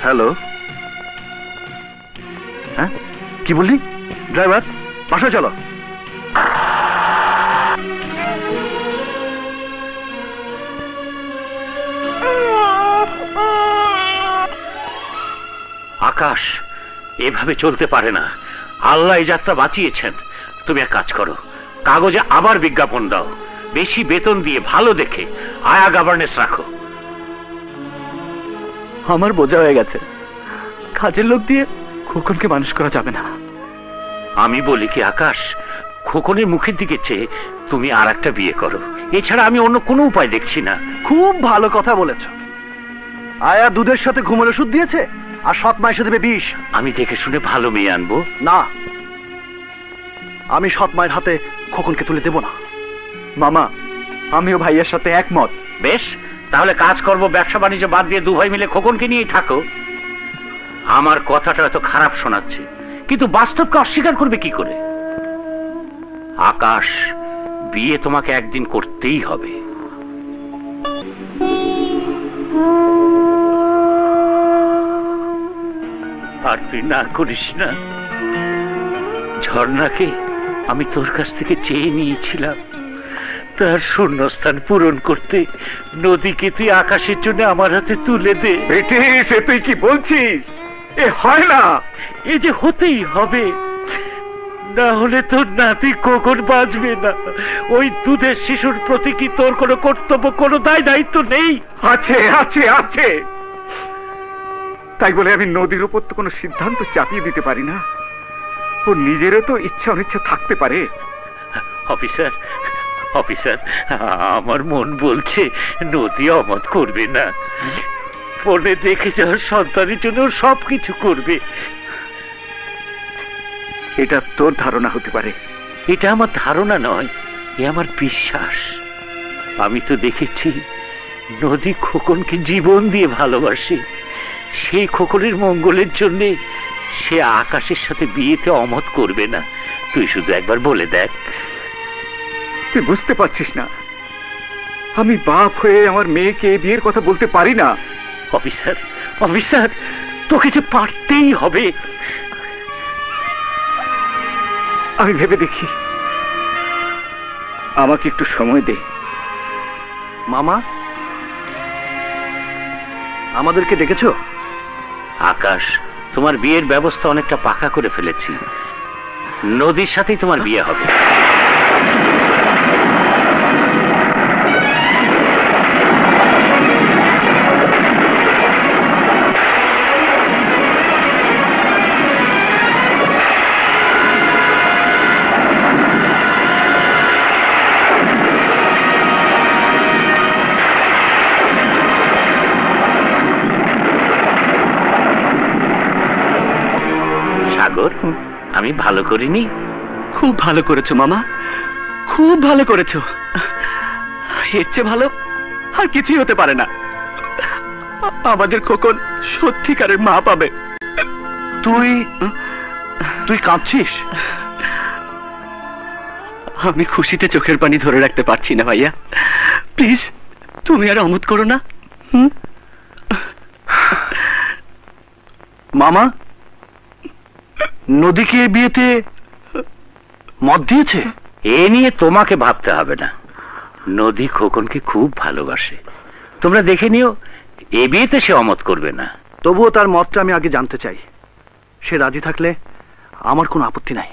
Hello, হ্যাঁ কি বললি? ড্রাইভার বাসায় চলো। আকাশ, এভাবে চলতে পারে না। আল্লাহ এই যাত্রা বাঁচিয়েছেন। তুমি এক কাজ করো, কাগজে আবার বিজ্ঞাপন দাও, বেশি বেতন দিয়ে ভালো দেখে আয়া গভর্নেন্স রাখো। আমার বোঝা হয়ে গেছে, কাজের লোক দিয়ে খোকনকে মানুষ করা যাবে না। আমি বলি কি আকাশ, খোকনের মুখের দিকে চেয়ে তুমি আর একটা বিয়ে করো, এছাড়া আমি অন্য কোনো উপায় দেখছি না। খুব ভালো কথা বলেছ। আয়া দুধের সাথে ঘুমের ওষুধ দিয়েছে, আর সৎ মা এসে দেবে বিষ। আমি দেখে শুনে ভালো মেয়ে আনবো। না, আমি সৎ মায়ের হাতে খোকনকে তুলে দেব না। মামা, আমিও ভাইয়ের সাথে একমত। বেশ, তাহলে কাজ করব, ব্যবসা বাণিজ্য বাদ দিয়ে দু ভাই মিলে খোকনকে নিয়েই থাকো। আমার কথাটা এত খারাপ শোনাচ্ছে, কিন্তু বাস্তবকে অস্বীকার করবে কি করে? আকাশ, বিয়ে তোমাকে একদিন করতেই হবে। আর তুই না করিস না। ঝর্ণাকে আমি তোর কাছ থেকে চেয়ে নিয়েছিলাম, তার শূন্যস্থান পূরণ করতে নদীকে তুই আকাশের জন্য আমার হাতে তুলে দে। সে তুই কি বলছিস? এ হয় না। এ যে হতেই হবে, না হলে তোর নাতি খোকন বাঁচবে না। ওই দুধের শিশুর প্রতি কি তোর কোনো কর্তব্য, কোনো দায় দায়িত্ব নেই? আছে আছে আছে। তাই বলে আমি নদীর উপর তো কোনো সিদ্ধান্ত চাপিয়ে দিতে পারি না। ও নিজেরও তো ইচ্ছা অনিচ্ছা থাকতে পারে। অফিসার, অফিসার, আমার মন বলছে নদী অমত করবে না। ফোনে দেখে যাওয়ার সন্তানের জন্য সবকিছু করবে। এটা তোর ধারণা হতে পারে। এটা আমার ধারণা নয়, এ আমার বিশ্বাস। আমি তো দেখেছি নদী খোকনকে জীবন দিয়ে ভালোবাসে। সেই খোকনের মঙ্গলের জন্য সে আকাশের সাথে বিয়েতে অমত করবে না। তুই শুধু একবার বলে দেখ। তুই বুঝতে পারছিস না, আমি বাপ হয়ে আমার মেয়েকে বিয়ের কথা বলতে পারি না। অফিসার, অফিসার, তোকে যে পারতেই হবে। আমি ভেবে দেখি, আমাকে একটু সময় দে। মামা, আমাদেরকে দেখেছো? আকাশ, তোমার বিয়ের ব্যবস্থা অনেকটা পাকা করে ফেলেছি। নদীর সাথেই তোমার বিয়ে হবে। আমি ভালো করিনি? খুব ভালো করেছো মামা, খুব ভালো করেছো। এর চেয়ে ভালো আর কিছুই হতে পারে না। আমাদের খোকন সত্যিকারের মা পাবে। তুই তুই কাঁদছিস? আমি খুশিতে চোখের পানি ধরে রাখতে পারছি না ভাইয়া। প্লিজ তুমি আর অমত করো না। মামা, নদীকে বিয়েতে মত দিয়েছে? এ নিয়ে তোমাকে ভাবতে হবে না। নদী খোকনকে খুব ভালোবাসে। তোমরা দেখে নিও, এ বিয়েতে সে অমত করবে না। তবুও তার মতটা আমি আগে জানতে চাই। সে রাজি থাকলে আমার কোনো আপত্তি নাই।